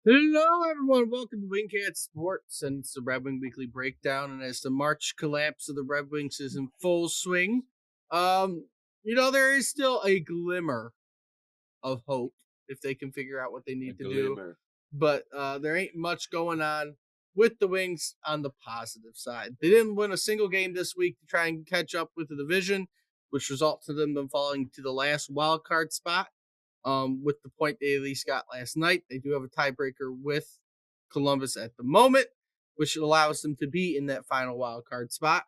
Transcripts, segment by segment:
Hello, everyone. Welcome to Wingcat Sports, and it's the Red Wing Weekly Breakdown. And as the March collapse of the Red Wings is in full swing, there is still a glimmer of hope if they can figure out what they need to do. But there ain't much going on with the Wings on the positive side. They didn't win a single game this week to try and catch up with the division, which resulted in them falling to the last wild card spot. With the point they at least got last night, they do have a tiebreaker with Columbus at the moment, which allows them to be in that final wild card spot.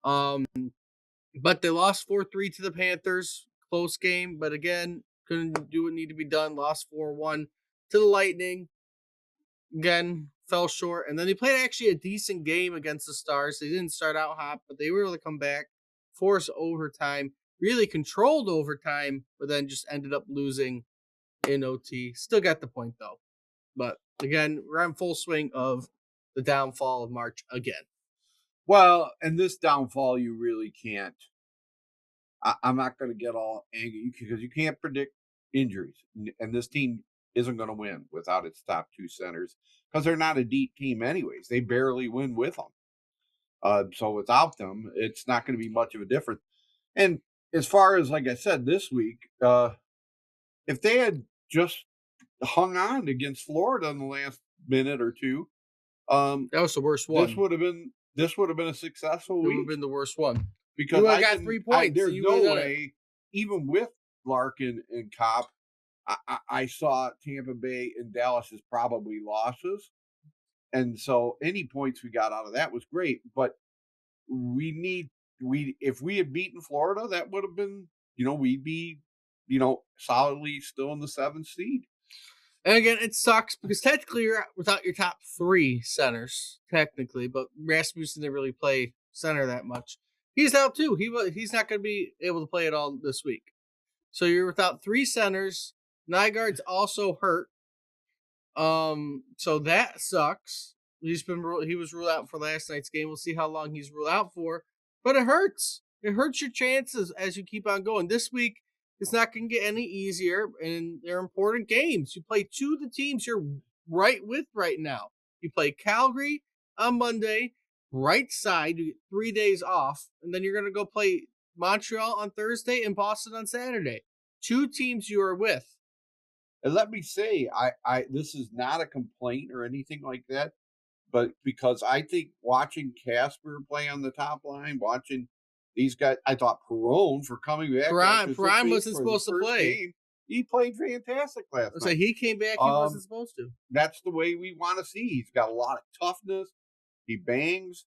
But they lost 4-3 to the Panthers. Close game, but again, couldn't do what needed to be done. Lost 4-1 to the Lightning. Again, fell short. And then they played actually a decent game against the Stars. They didn't start out hot, but they were able to come back, force overtime, really controlled overtime, but then just ended up losing in OT. Still got the point, though. But again, we're on full swing of the downfall of March again. Well, and this downfall, you really can't. I'm not going to get all angry because you can't predict injuries. And this team isn't going to win without its top two centers because they're not a deep team anyways. They barely win with them. So without them, it's not going to be much of a difference. And as far as, like I said, this week, if they had just hung on against Florida in the last minute or two, that was the worst one. This would have been a successful week. It would have been the worst one. Because I got 3 points. There's no way, even with Larkin and Kopp, I saw Tampa Bay and Dallas as probably losses. And so any points we got out of that was great. But if we had beaten Florida, that would have been, we'd be, solidly still in the 7th seed. And again, it sucks because technically you're without your top 3 centers, technically, but Rasmussen didn't really play center that much. He's out too. He's not going to be able to play at all this week. So you're without 3 centers. Nygaard's also hurt. So that sucks. He was ruled out for last night's game. We'll see how long he's ruled out for. But it hurts. It hurts your chances as you keep on going. This week, it's not going to get any easier, and they're important games. You play 2 of the teams you're right with right now. You play Calgary on Monday, right side. You get 3 days off, and then you're going to go play Montreal on Thursday and Boston on Saturday. 2 teams you are with. And let me say, I this is not a complaint or anything like that, but because I think watching Casper play on the top line, watching these guys, I thought Perron for coming back. Perron wasn't supposed to play. Game, he played fantastic last night. So he came back. He wasn't supposed to. That's the way we want to see. He's got a lot of toughness. He bangs.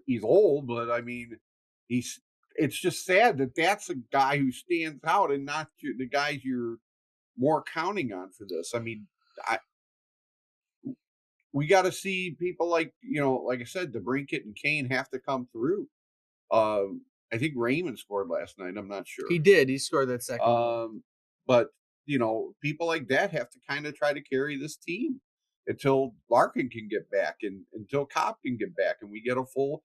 He's old, but I mean, it's just sad that that's a guy who stands out and not the guys you're more counting on for this. I mean, we got to see people like I said, DeBrincat and Kane have to come through. I think Raymond scored last night. I'm not sure. He did. He scored that second. But people like that have to kind of try to carry this team until Larkin can get back and until Kopp can get back and we get a full.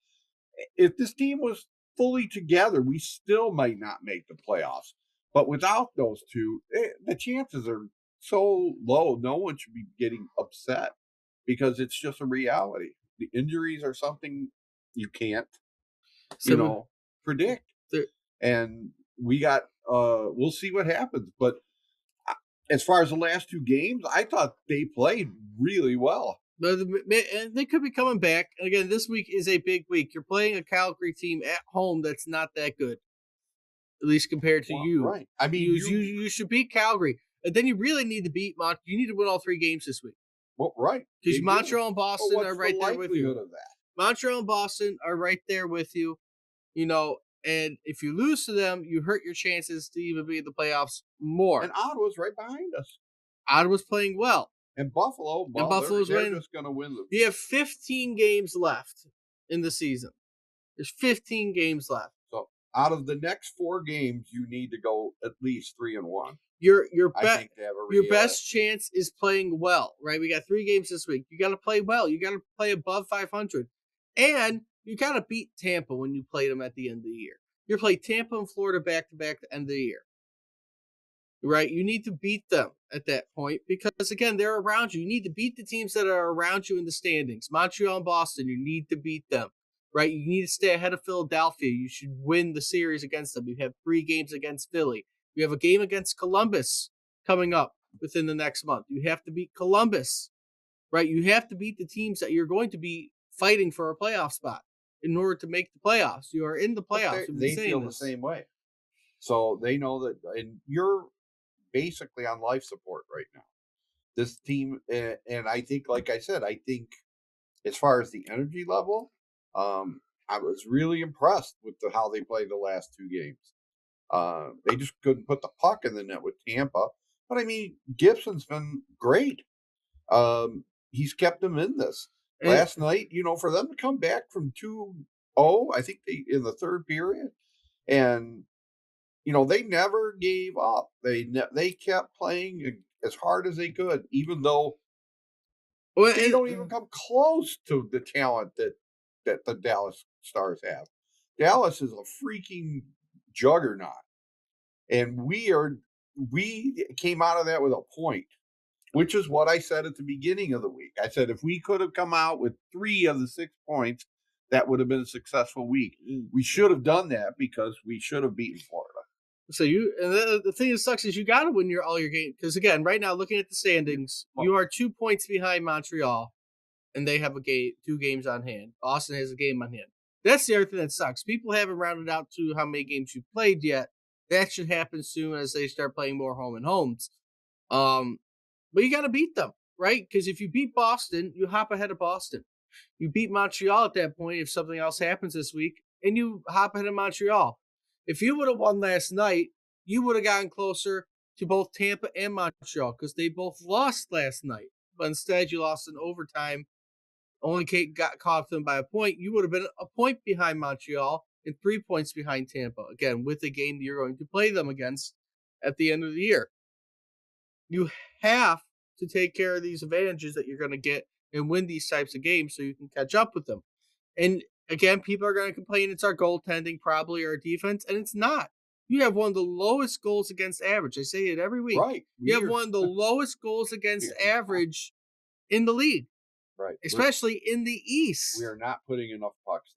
If this team was fully together, we still might not make the playoffs. But without those two, the chances are so low. No one should be getting upset because it's just a reality. The injuries are something you can't, predict. And we got, we'll see what happens. But as far as the last 2 games, I thought they played really well. But they could be coming back. Again, this week is a big week. You're playing a Calgary team at home that's not that good. At least compared to you. Right. I mean, you should beat Calgary. And then you really need to beat Montreal. You need to win all 3 games this week. Well, right. Because Montreal and Boston are right there with you. Of that? Montreal and Boston are right there with you. And if you lose to them, you hurt your chances to even be in the playoffs more. And Ottawa's right behind us. Ottawa's playing well. And Buffalo's they're just going to win. You have 15 games left in the season. There's 15 games left. So out of the next 4 games, you need to go at least 3-1. Your best chance is playing well, right? We got 3 games this week. You got to play well. You got to play above 500, and you got to beat Tampa when you play them at the end of the year. You play Tampa and Florida back to back at the end of the year. right? You need to beat them at that point because, again, they're around you. You need to beat the teams that are around you in the standings. Montreal and Boston, you need to beat them, right? You need to stay ahead of Philadelphia. You should win the series against them. You have 3 games against Philly. You have a game against Columbus coming up within the next month. You have to beat Columbus, right? You have to beat the teams that you're going to be fighting for a playoff spot in order to make the playoffs. You are in the But playoffs. they feel the same way. So they know that, and you're basically on life support right now. This team, and I think, like I said, I think as far as the energy level, I was really impressed with how they played the last 2 games. They just couldn't put the puck in the net with Tampa. But I mean, Gibson's been great. He's kept them in this. Last night, for them to come back from 2-0, I think in the third period, and they never gave up. They kept playing as hard as they could, even though they don't even come close to the talent that the Dallas Stars have. Dallas is a freaking juggernaut, and we came out of that with a point, which is what I said at the beginning of the week. I said if we could have come out with 3 of the 6 points, that would have been a successful week. We should have done that because we should have beaten Florida. So the thing that sucks is you got to win all your games because, again, right now looking at the standings, you are 2 points behind Montreal, and they have 2 games on hand. Boston has a game on hand. That's the other thing that sucks. People haven't rounded out to how many games you've played yet. That should happen soon as they start playing more home and homes. But you got to beat them, right? Because if you beat Boston, you hop ahead of Boston. You beat Montreal at that point if something else happens this week, and you hop ahead of Montreal. If you would have won last night, you would have gotten closer to both Tampa and Montreal because they both lost last night. But instead, you lost in overtime. Only got caught them by a point. You would have been a point behind Montreal and 3 points behind Tampa. Again, with the game that you're going to play them against at the end of the year. You have to take care of these advantages that you're going to get and win these types of games so you can catch up with them. And again, people are going to complain it's our goaltending probably or our defense, and it's not. You have one of the lowest goals against average. I say it every week. Right. You have one of the lowest goals against average in the league. Right. Especially in the East. We are not putting enough pucks.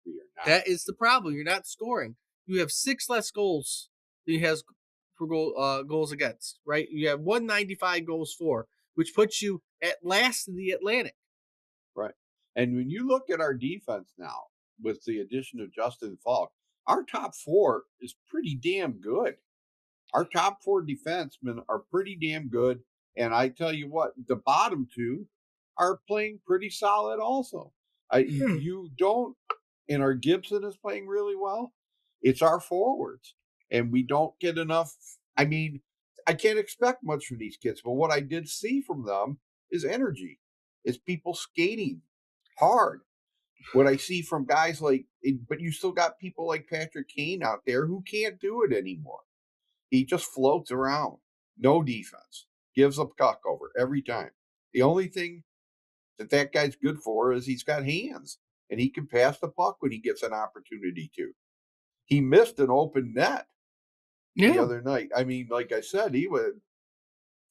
We are not. That is the problem. You're not scoring. You have 6 less goals than he has for goals against, right? You have 195 goals for, which puts you at last in the Atlantic. Right. And when you look at our defense now, with the addition of Justin Falk, our top 4 is pretty damn good. Our top 4 defensemen are pretty damn good. And I tell you what, the bottom 2 are playing pretty solid also. You don't, and our Gibson is playing really well. It's our forwards. And we don't get enough. I mean, I can't expect much from these kids, but what I did see from them is energy. It's people skating hard. What I see from guys but you still got people like Patrick Kane out there who can't do it anymore. He just floats around. No defense. Gives a puck over every time. The only thing that guy's good for is he's got hands, and he can pass the puck when he gets an opportunity to. He missed an open net the other night. I mean, like I said, he was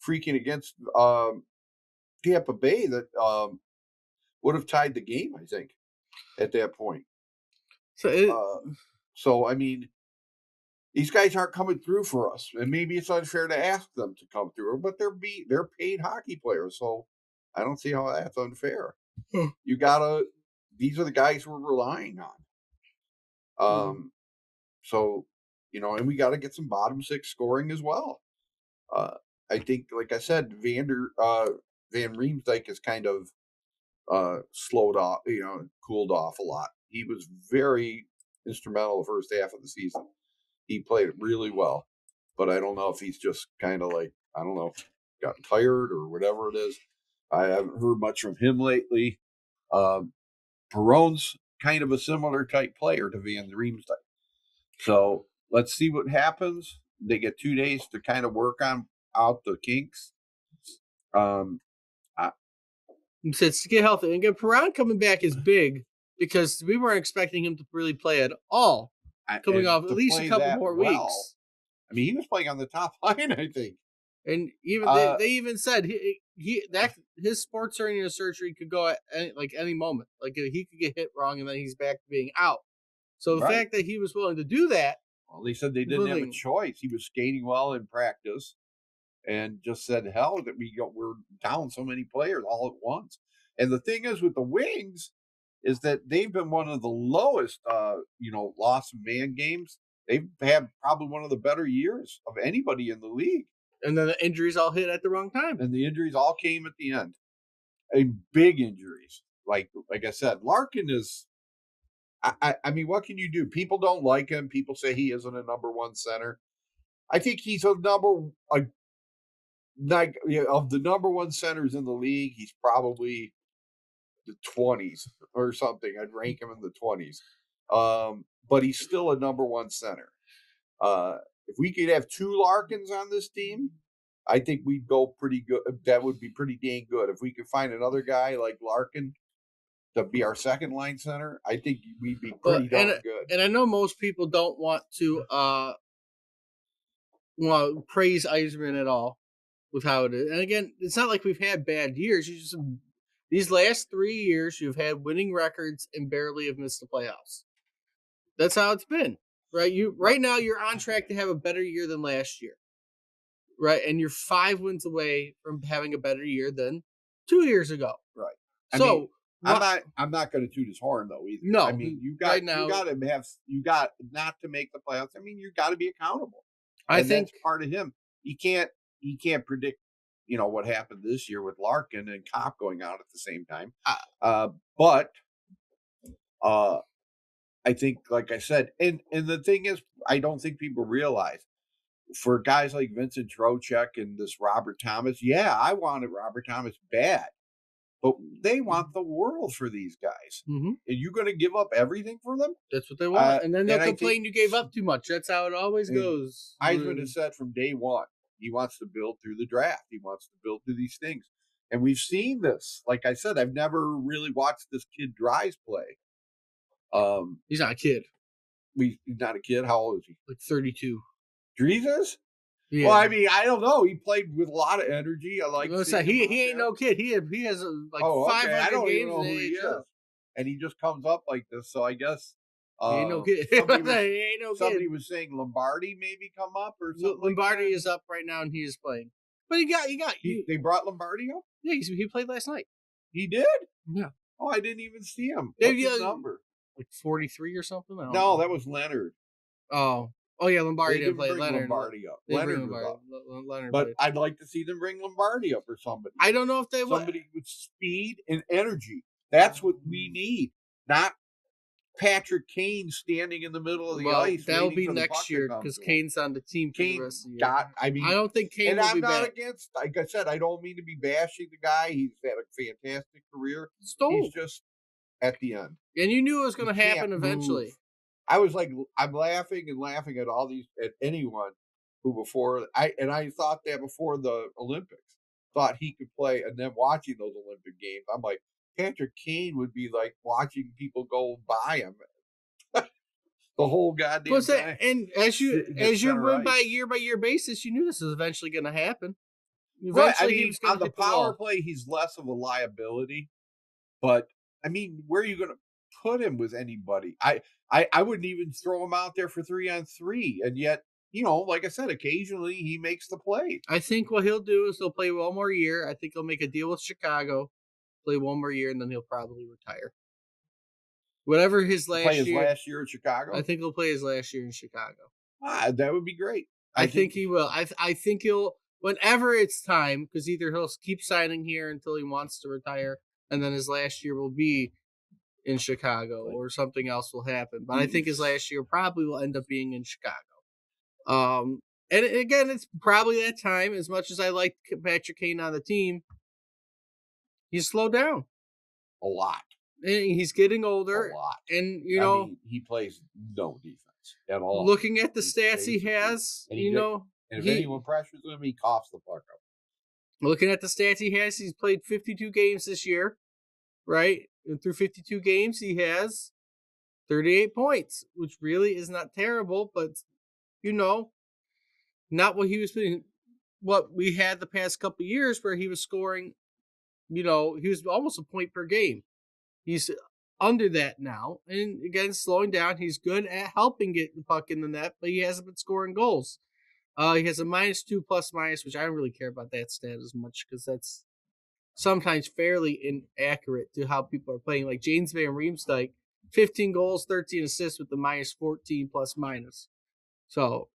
freaking against Tampa Bay that would have tied the game, I think, at that point. So I mean, these guys aren't coming through for us, and maybe it's unfair to ask them to come through, but they're paid hockey players, so I don't see how that's unfair. These are the guys we're relying on. So, and we got to get some bottom 6 scoring as well. I think, like I said, Van Riemsdyk is kind of slowed off, cooled off a lot. He was very instrumental the first half of the season. He played really well, but I don't know if he's just kind of got tired or whatever it is. I haven't heard much from him lately. Perron's kind of a similar type player to Van Riemsdyk. So let's see what happens. They get 2 days to kind of work out the kinks. To get healthy. And Perron coming back is big because we weren't expecting him to really play at all. Coming off at least a couple more weeks. I mean, he was playing on the top line, I think. And even they even said that his sports hernia surgery could go at any moment. Like he could get hit wrong and then he's back to being out. So the Right. fact that he was willing to do that, Well, they said they didn't have a choice. He was skating well in practice, and just said, "Hell, that we're down so many players all at once." And the thing is with the Wings is that they've been one of the lowest, loss of man games. They've had probably one of the better years of anybody in the league. And then the injuries all hit at the wrong time. And the injuries all came at the end. And big injuries. Like I said, Larkin is. I mean, what can you do? People don't like him. People say he isn't a number one center. I think he's of the number one centers in the league. He's probably the 20s or something. I'd rank him in the 20s. But he's still a number one center. If we could have two Larkins on this team, I think we'd go pretty good. That would be pretty dang good. If we could find another guy like Larkin to be our second line center, I think we'd be pretty darn good. And I know most people don't want to praise Yzerman at all with how it is. And again, it's not like we've had bad years. These last 3 years, you've had winning records and barely have missed the playoffs. That's how it's been, right? Right now you're on track to have a better year than last year, right? And you're 5 wins away from having a better year than 2 years ago, right? So I'm not going to toot his horn though either. No, I mean you got not to make the playoffs. I mean you got to be accountable. I think that's part of him. He can't predict what happened this year with Larkin and Kopp going out at the same time. But I think, like I said, and the thing is, I don't think people realize for guys like Vincent Trocheck and this Robert Thomas, yeah, I wanted Robert Thomas bad, but they want the world for these guys. Mm-hmm. And you're going to give up everything for them? That's what they want. And then they'll complain you gave up too much. That's how it always goes. Yzerman has said from day one, he wants to build through the draft. He wants to build through these things. And we've seen this. Like I said, I've never really watched this kid Dries play. He's not a kid. He's not a kid. How old is he? Like 32. Dries? Yeah. Well, I mean, I don't know. He played with a lot of energy. I like. He ain't no kid. He has 500 I don't games even know who he is. And he just comes up like this. So I guess he ain't no kid. Somebody was saying Lombardi maybe come up or something. Lombardi is up right now and he is playing. But they brought Lombardi up? Yeah, he played last night. He did? Yeah. Oh, I didn't even see him. What's his number? Like 43 or something? No, that was Leonard. Oh, yeah, Lombardi didn't play. Leonard. Lombardi up. Leonard was up. Leonard but I'd like to see them bring Lombardi up or somebody. I don't know if they would. Somebody with speed and energy. That's what we need. Not Patrick Kane standing in the middle of the ice. That'll be next year because Kane's on the team for the rest of the year. I don't think Kane will be back. And I'm not against, like I said, I don't mean to be bashing the guy. He's had a fantastic career. He's just at the end. And you knew it was going to happen eventually. I was like, I'm laughing at all these, at anyone who I thought that before the Olympics, thought he could play, and then watching those Olympic games, I'm like, Patrick Kane would be like watching people go by him the whole goddamn time. And as you went by year basis, you knew this was eventually going to happen. Right. I mean, on the power play, he's less of a liability. But I mean, where are you going to put him with anybody? I wouldn't even throw him out there for 3-on-3, and yet, like I said, occasionally he makes the play. I think what he'll do is he'll play one more year. I think he'll make a deal with Chicago, play one more year, and then he'll probably retire. Whatever his last year in Chicago. I think he'll play his last year in Chicago. That would be great. I think he will. I think he'll, whenever it's time, because either he'll keep signing here until he wants to retire, and then his last year will be in Chicago, or something else will happen. But I think his last year probably will end up being in Chicago. And again, it's probably that time. As much as I like Patrick Kane on the team, he's slowed down a lot. And he's getting older. A lot. And he plays no defense at all. Looking at the stats he has, and if anyone pressures him, he coughs the fuck up. Looking at the stats he has, he's played 52 games this year, right? And through 52 games, he has 38 points, which really is not terrible, but Not what he was doing. What we had the past couple of years, where he was scoring. He was almost a point per game. He's under that now, and again, slowing down. He's good at helping get the puck in the net, but he hasn't been scoring goals. He has a -2 plus minus, which I don't really care about that stat as much because that's sometimes fairly inaccurate to how people are playing. Like James Van Riemsdyk, 15 goals, 13 assists with the -14 plus minus. So,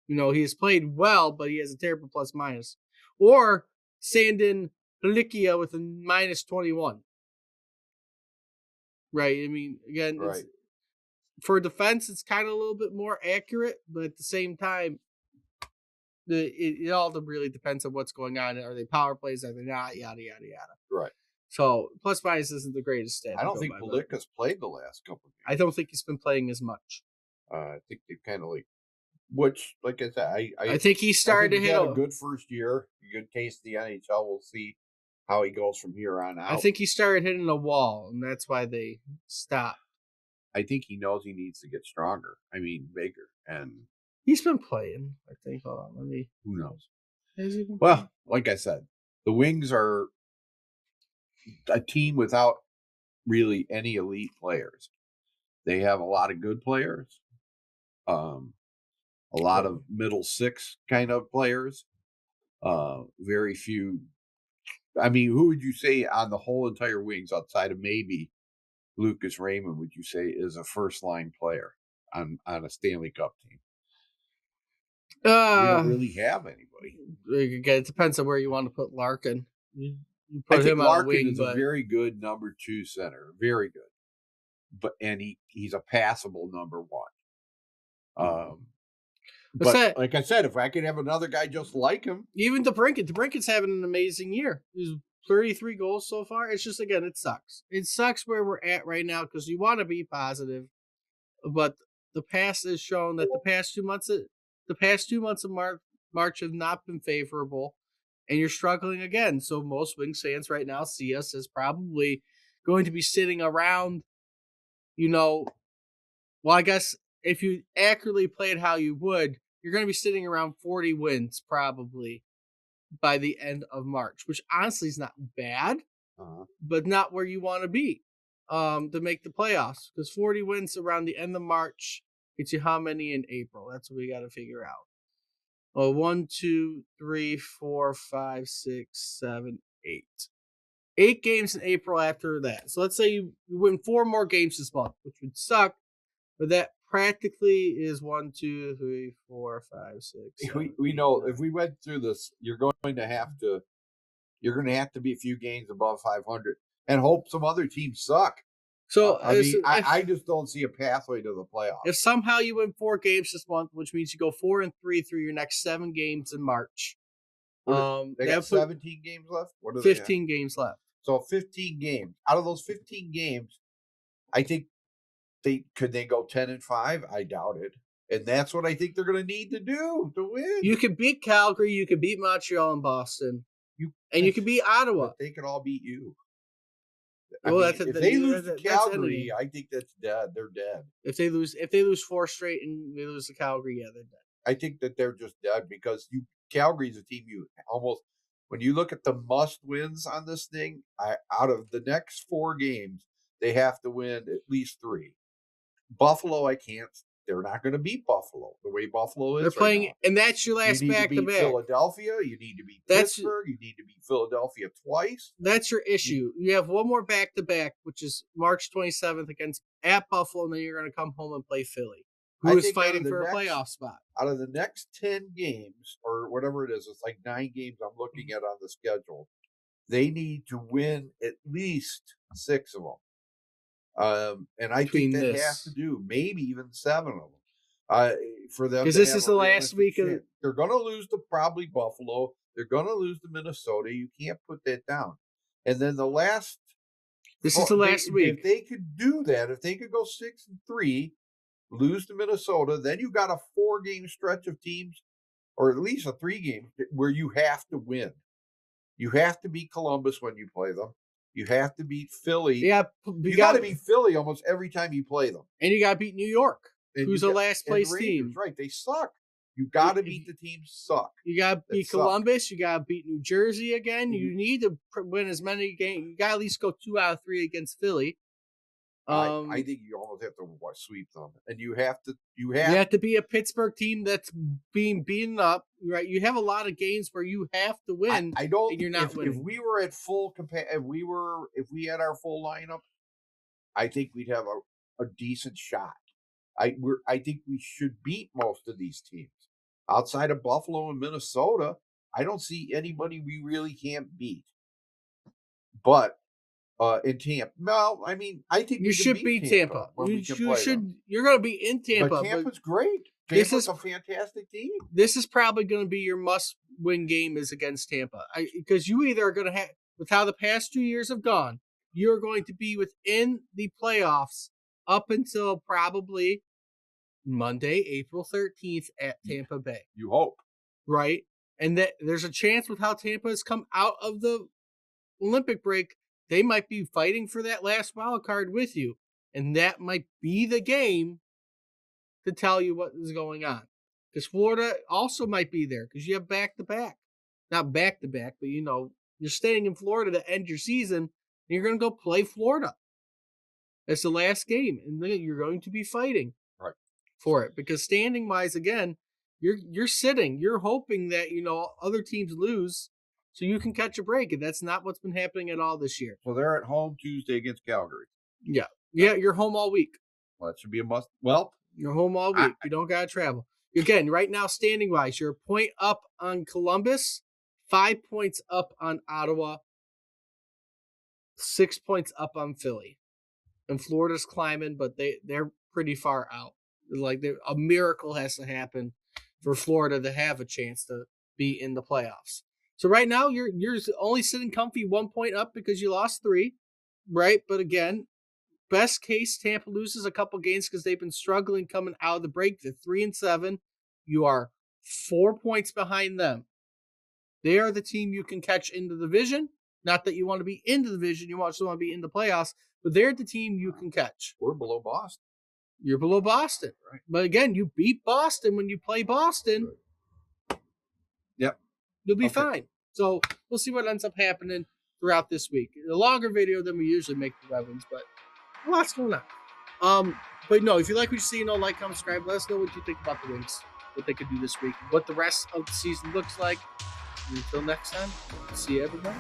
he has played well, but he has a terrible plus minus. Or Sandin Pelikia with a -21. Right. I mean, again, Right. For defense, it's kind of a little bit more accurate, but at the same time, it all really depends on what's going on. Are they power plays? Are they not? Yada, yada, yada. Right. So plus minus isn't the greatest stat. I don't think Pelika's played the last couple of games. I don't think he's been playing as much. I think they've kind of which, like I said, I think he started to hit a good first year, a good taste of the NHL. We'll see how he goes from here on out. I think he started hitting a wall, and that's why they stopped. I think he knows he needs to get stronger. I mean, bigger, and he's been playing. I think. Hold on, let me. Who knows? Well, like I said, the Wings are a team without really any elite players. They have a lot of good players, a lot of middle six kind of players, very few. I mean, who would you say on the whole entire Wings, outside of maybe Lucas Raymond, would you say is a first line player on a Stanley Cup team? We don't really have anybody. Again, it depends on where you want to put Larkin. You put him Larkin on the wing, is a very good number 2 center, very good. And he's a passable number 1. But like I said, if I could have another guy just like him, even DeBrinket's having an amazing year. He's 33 goals so far. It's just, again, it sucks. It sucks where we're at right now because you want to be positive, but the past has shown that the past 2 months of March have not been favorable, and you're struggling again. So most Wings fans right now see us as probably going to be sitting around, well, I guess if you accurately play it how you would, you're going to be sitting around 40 wins probably by the end of March, which honestly is not bad, but not where you want to be to make the playoffs. Because 40 wins around the end of March gets you how many in April? That's what we got to figure out. Well, 1, 2, 3, 4, 5, 6, 7, 8. 8 games in April after that. So let's say you win 4 more games this month, which would suck, but that practically is 1, 2, 3, 4, 5, 6. We know if we went through this, you're going to have to be a few games above 500 and hope some other teams suck. So I just don't see a pathway to the playoffs. If somehow you win 4 games this month, which means you go 4-3 through your next 7 games in March. They got 17 games left. What are 15 games left. So 15 games. Out of those 15 games, I think could they go 10-5? I doubt it. And that's what I think they're going to need to do to win. You could beat Calgary, you could beat Montreal and Boston, and you could beat Ottawa. But they could all beat you. If they lose to Calgary, I think that's dead. They're dead. If they lose 4 straight and they lose to Calgary, yeah, they're dead. I think that they're just dead because Calgary's a team you almost, when you look at the must wins on this thing, out of the next 4 games, they have to win at least 3. Buffalo, I can't. They're not going to beat Buffalo the way Buffalo is. They're playing, right, and that's your last back to back. Philadelphia, you need to beat Pittsburgh. You need to beat Philadelphia twice. That's your issue. You have one more back to back, which is March 27th at Buffalo, and then you're going to come home and play Philly, who is fighting for a playoff spot. Out of the next 10 games, or whatever it is, it's like 9 games I'm looking at on the schedule. They need to win at least 6 of them. And I think they have to do maybe even 7 of them for them. Because this is the last week they're going to lose to probably Buffalo. They're going to lose to Minnesota. You can't put that down. And then the last. This is the last week. If they could do that, if they could go 6-3, lose to Minnesota, then you got a 4-game stretch of teams, or at least a 3-game where you have to win. You have to beat Columbus when you play them. You have to beat Philly. Yeah, you got to beat Philly almost every time you play them. And you got to beat New York, who's a last place team. Right, they suck. You got to beat the teams suck. You got to beat suck. Columbus. You got to beat New Jersey again. You need to win as many games. You got to at least go 2 out of 3 against Philly. I think you almost have to sweep them, and you have to be a Pittsburgh team that's being beaten up, right? You have a lot of games where you have to win. I don't. And you're not winning. If we were at full if we had our full lineup, I think we'd have a decent shot. I think we should beat most of these teams outside of Buffalo and Minnesota. I don't see anybody we really can't beat. But in Tampa, no, I mean, I think you should beat Tampa. You're going to be in Tampa. But Tampa's great. Tampa's a fantastic team. This is probably going to be your must-win game is against Tampa, because you either are going to have, with how the past 2 years have gone, you're going to be within the playoffs up until probably Monday, April 13th at Tampa Bay. You hope, right? And that there's a chance with how Tampa has come out of the Olympic break. They might be fighting for that last wild card with you. And that might be the game to tell you what is going on. Because Florida also might be there because you have back-to-back. Not back-to-back, but you're staying in Florida to end your season. And you're going to go play Florida. It's the last game. And then you're going to be fighting for it. Because standing-wise, again, you're sitting. You're hoping that, other teams lose so you can catch a break, and that's not what's been happening at all this year. So they're at home Tuesday against Calgary. Yeah, you're home all week. Well, that should be a must. Well, you're home all week. You don't got to travel. Again, right now, standing-wise, you're a point up on Columbus, 5 points up on Ottawa, 6 points up on Philly. And Florida's climbing, but they're pretty far out. Like, a miracle has to happen for Florida to have a chance to be in the playoffs. So right now, you're only sitting comfy 1 point up because you lost 3, right? But again, best case, Tampa loses a couple games because they've been struggling coming out of the break. They're 3-7. You are 4 points behind them. They are the team you can catch in the division. Not that you want to be in the division. You also want to be in the playoffs. But they're the team you can catch. We're below Boston. You're below Boston. Right. But again, you beat Boston when you play Boston. Right. Yep. You'll be fine. So we'll see what ends up happening throughout this week. A longer video than we usually make the Red Wings, but lots going on. But no, if you like what you see, like, comment, subscribe. Let us know what you think about the Wings, what they could do this week, what the rest of the season looks like. And until next time, see you everybody.